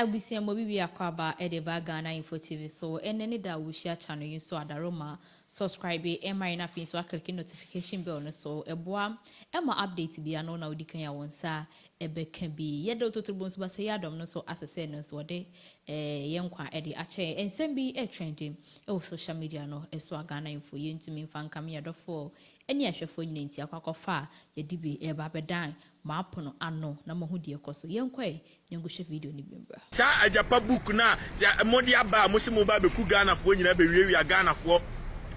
abusia mo bibi akwaba edeba Ghana Info TV so enene da wo share channel yin so adaroma subscribe na fin so click notification bell no so eboa ema update bia no na odi kan ya wonsa ebeka bi yedo totobo so basa yadom no so asese no so de yenkwa ede ache ensem bi trending social media no so Ghana Info yentumi mfankam yadofo eni ahwefo nyina nti akwakofa yedibi eba bedan maapono ano na mahudi ekoso yenkwae nengohwe video ni bimba sa ajapa book na modi aba mosimu ba beku Ghana fo nyina be wiewia Ghana fo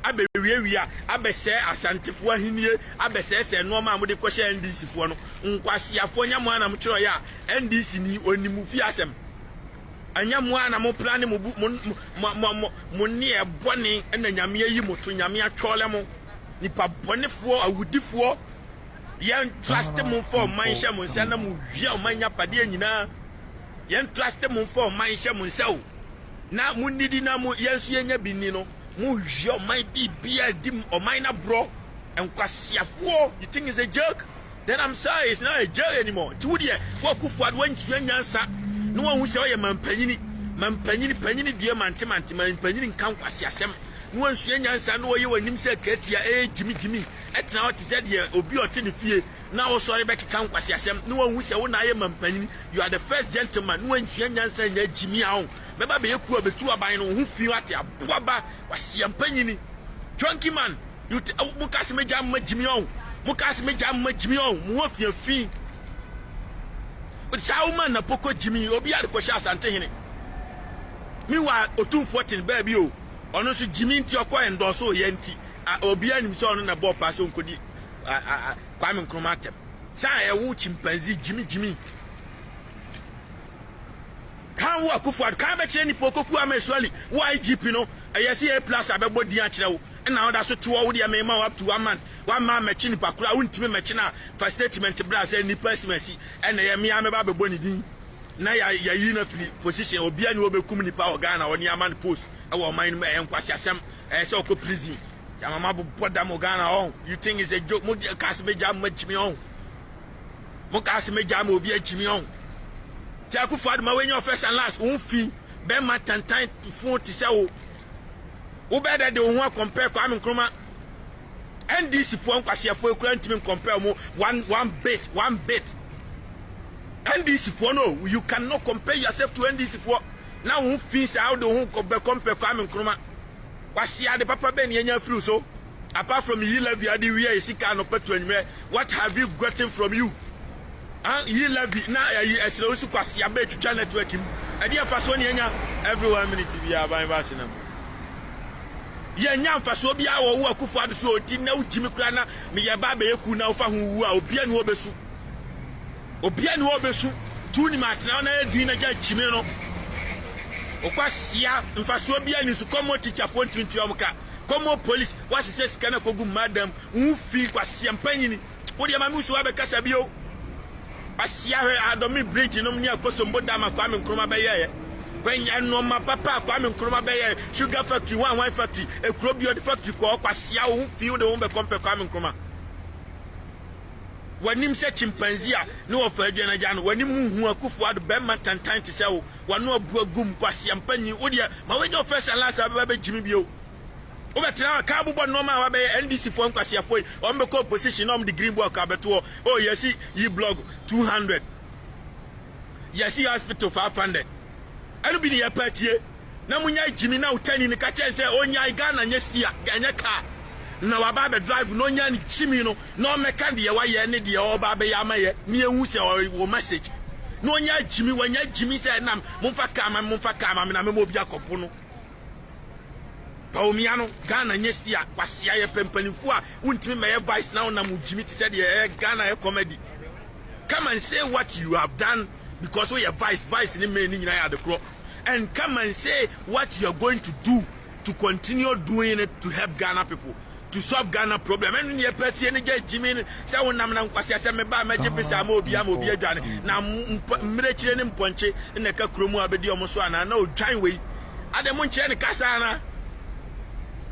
abe wiewia abese asantefo ahenie abese se no ma modi kwhye NDC fo no nkwasiafo nyamo ana mtwero ya NDC ni onimufi asem anyamo ana mo plan mo ne ebone na nyame yi moto nyame atwole mo nipa bonefo awudifo yen trust mo for manhye mo nsa na mo hwia o manya pade nyina yen trust mo for manhye mo nsa o na mo nidi na mo yen so yenya binni no mo hwia o man bibia dim o man na bro enkwasiafo. You think it's a joke? Then I'm sorry, it's not a joke anymore. To the what kufuad when nyansa no one who say mampanyini panyini die mantemanti mampanyini nkankwasiasem no one hwia nyansa no ye wanim se katia jimi etina what said ye obi otene fie na wo sorry back kan kwasi asem no wan hu se wo na ye mampanyini. You are the first gentleman no wan hwia nyansa nya jimi awo beba be yeku abetu aban no hu fie ate aboaba wasi ampanyini. Drunky man you mukase meja ma jimi awo mukase meja ma jimi awo mu afia fi but sa woman na poko jimi obi ade ko sha asante hene mi wa otum 14 baby o ono so jimi nti okọ endorse o ye nti obi anim so ono na ball pass onkodi Kwame Nkrumah tem sa ewu chimpanzee jimi kan wo Akufo-Addo kan be kire ni pokoku ameswali wo IGP no eyesi A+ abebo di a kire wo na oda so to wo de me ma up to 1 month mechi ni pakura untimi mechi na for statement bra say ni personality na ye me ameba bebo ni din na ya yi na free position obi ani obekum ni pa Ghana woni aman post e wo man me enkwasi asem so ko prison ya mama boda mo Ghana on. You think it's a joke? Mo kasi meja mo chimi on mo kasi meja mo obi chimi on ti Akufo-Addo ma wenyo first and last un fi be ma tantan to phone ti se wo be de ho compare Kwame Nkrumah NDC fo nkwasi afo ekura ntimi compare mo one bit NDC fo no you cannot compare yourself to NDC fo now who feels how do who compare Kwame Nkrumah wasi ade papa ben yenya free so apart from you love you ade we sika no petu anwere what have you gotten from you you love na esre osu kwasi abe twitwa network im ade afaso ne yenya every 1 minute bi aban ba sinam yenya afaso bi awo wo Akufo-Addo so oti na ujimi kura na me ye ba be yeku na ofa hu wu a obi anu obesu tuni matna na edin na ja chimi no okwasia mfaso bia ni su komo teacher for 20 omka komo police wasi se skana kogu madam unfi kwasia mpanyini wo de mami usu abekasa bio asia he adomi bridge no mni akosombo dama Kwame Nkrumah be ye kwenya no ma papa Kwame Nkrumah be ye sugar factory one factory ekrobio de factory ko kwasia unfi wo de wo be compare Kwame Nkrumah wanim se chimpanzee a no ofa adwana gya no wanim hu Akufo-Addo be ma tantan ti se wo wano abu agum kwasi ampanyi wo de ma wenyo first and last ababa jimi bio wo betra ka abubo no ma wa be NDC fo nkwasi afo o mbe ko position no the green book ka beto oh yes yi blog 200 yes hospital 500 anu bi ya patie na munya jimi na utani ni ka chense onya Ghana nyestia ganya ka na waba be drive no nya ni chimi no meka de wa ye ne de o ba be ya ma ye ni ehu se wo message no nya jimi wanya jimi se nam mumfa kama na me obi akopo no paomia no Ghana nyestia kwasia ye pempanifo a untimi me ye vice now na mu jimi ti se de Ghana e comedy. Come and say what you have done because we are vice ni me ni nyina ya de kro, and come and say what you are going to do to continue doing it to help Ghana people, to solve Ghana problem. And you peti any Jimmy say wonam na nkwasi asem ba ma jepesa ma obi adwane na mmerechire ne mponche na ka kromu abedi omo ana na odwan we ade mo nche ne kasa na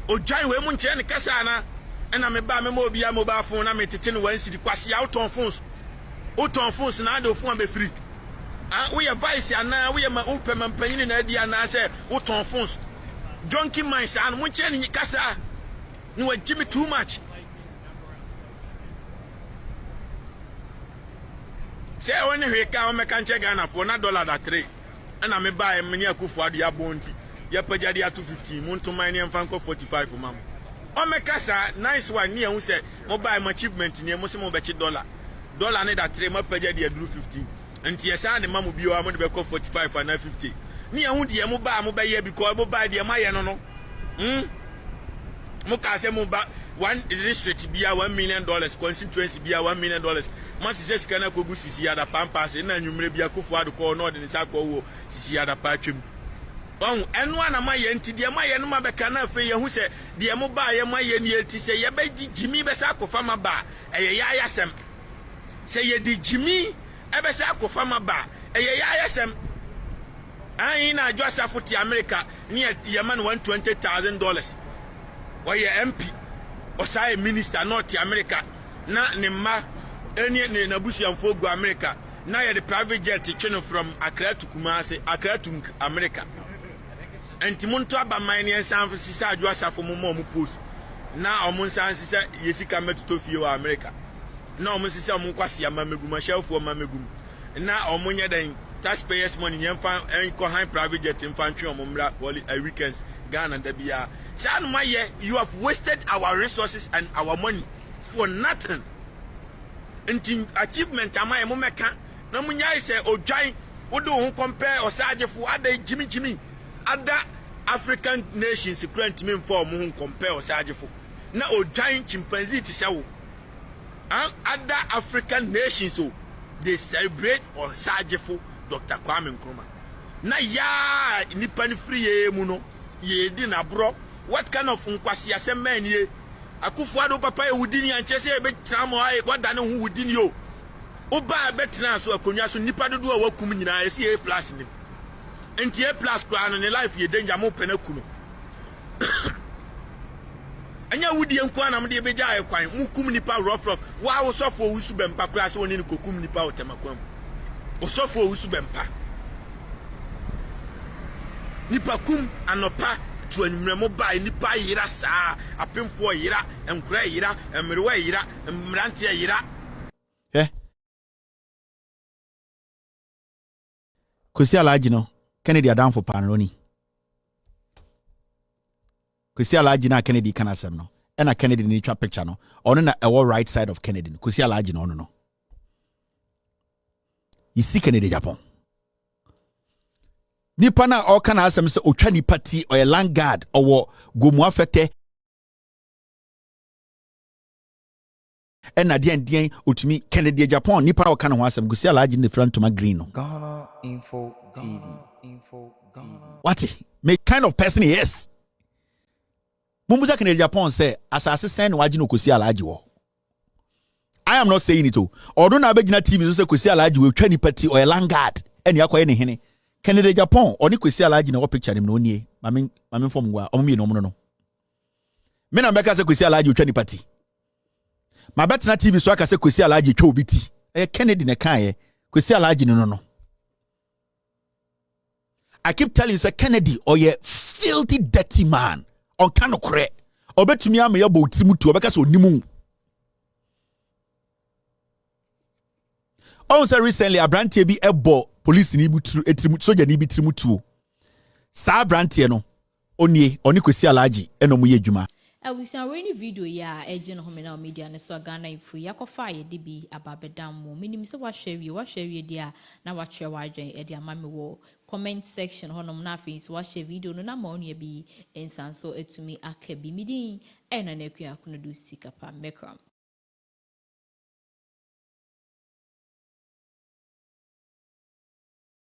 odwan we mo nche ne kasa na na me ba me ma obi mobile phone na me tete no wan sidi kwasi out on phones na ade phone be free We are vice and we are my open and penny in idea and I say, what on phones? Donkey mice and which any casa. No, Jimmy too much. Say, when we come, I can check Ghana for $1.03. And I may buy a mini for the bounty. Yapajadia 250, Monto Mine and Franco 45 for mum. Oh, my casa, nice one near who said, mobile achievement near Muslim $1. Dollar need that 3 more pajadia drew 50. And yes, and the mamma be able to be 45 and 50. Near who the mobile year because mobile the Maya no. Mukase mobile one district be $1 million, constituency be $1 million. Must says can I go see other pampas and then you may be a kufu to call North in Sako, see other patchum. Oh, and one of my auntie, dear my and my becana for you who said, dear mobile, my yen to say, Jimmy Besako from a bar, a yasam. Say ye did Jimmy Ebesako from a bar, a yasam. I ain't a just for the America near Yaman $120,000. Why your MP or say minister not the America, not Nema, any Nabusian folk go America. Now you're the private jet channel from Accra to Kumasi, Accra to America. And Timonto by mine and San Francisco, you are for Momo post. Now, Monsan said, Yesica met to Tokyo, America. Now, Mrs. Munkwasi, Mamaguma, shelf for Mamagum. Now, Omonia, then taxpayers' money and high private jet infantry on Mumra, weekends, Ghana, and Debia. San Maya, you have wasted our resources and our money for nothing. And achievement, am I a Momeka? No, Munya say, or giant, would do compare or Sergeant for other Jimmy. Other African nations grant me for whom compare or Sergeant for. Now, giant chimpanzee to show. Other African nations, so they celebrate or Sergeant for Dr. Kwame Nkrumah. Na ya nipan free muno ye di na bro. What kind of unkwasi asem ye? Akufo-Addo papa e wudini anchese e betra mo ai wadane hu wudini yo. Oba betra so akonwa so nipa dodo a wakum nyina ye se A+ ni. Enti A+ kwa no ne life ye danger mo pena kuno. Anya wudi enko anam de beja ai kwan mu kum nipa rough wa wo sofo wusu bempa kra se woni ne kokum nipa otemakwam. Osofo wusu bempa. Nipa kum anopa to anwremo bai nipa yira saa apemfo yira enkura yira emrewa yira emrante yira Kwesi Alhaji no Kennedy adamfo panroni Kwesi Alhaji na Kennedy kana asem no e na Kennedy ni twa picture no ono na ewo right side of Kennedy Kwesi Alhaji no ono no you see Kennedy Japan nipa na o kana asem se otwa nipa ti o land guard owo gomu afete ena den otumi Kennedy Japan nipa na o kana ho asem Kwesi Alhaji ne front to my green no Ghana Info TV. What me kind of person he is Mumuza Kennedy Japan say asase send waji no Kwesi Alhaji wo I am not saying it o odo na abegina TV so say Kwesi Alhaji we twa nipa ti o land guard eni akoye ne hene Kennedy Japan oni Kwesi Alhaji na wo picture nim no nie mame form gwa ommi no no me na beka say Kwesi Alhaji otwa nipa ti ma betna TV so aka say Kwesi Alhaji twa obi ti Kennedy ne kan ye Kwesi Alhaji no I keep telling you say Kennedy or ye filthy dirty man on kano kre obetumi am ye bo timutu obeka say onimu on say recently abrantie bi ebo police ni butru etimu soja ni bi trimutu sa abrantie no oni Kwesi Alhaji eno mu ye dwuma we see any video ya eje no home media ne so Ghana Info yakofa ye de bi ababedam mo minim se wa hwe dia na wa hwe wa adwen e dia mame wo comment section honom na afin so wa hwe video no na ma onu bi ensan so etumi akabi midin e na na akua kuno do sikapa mekram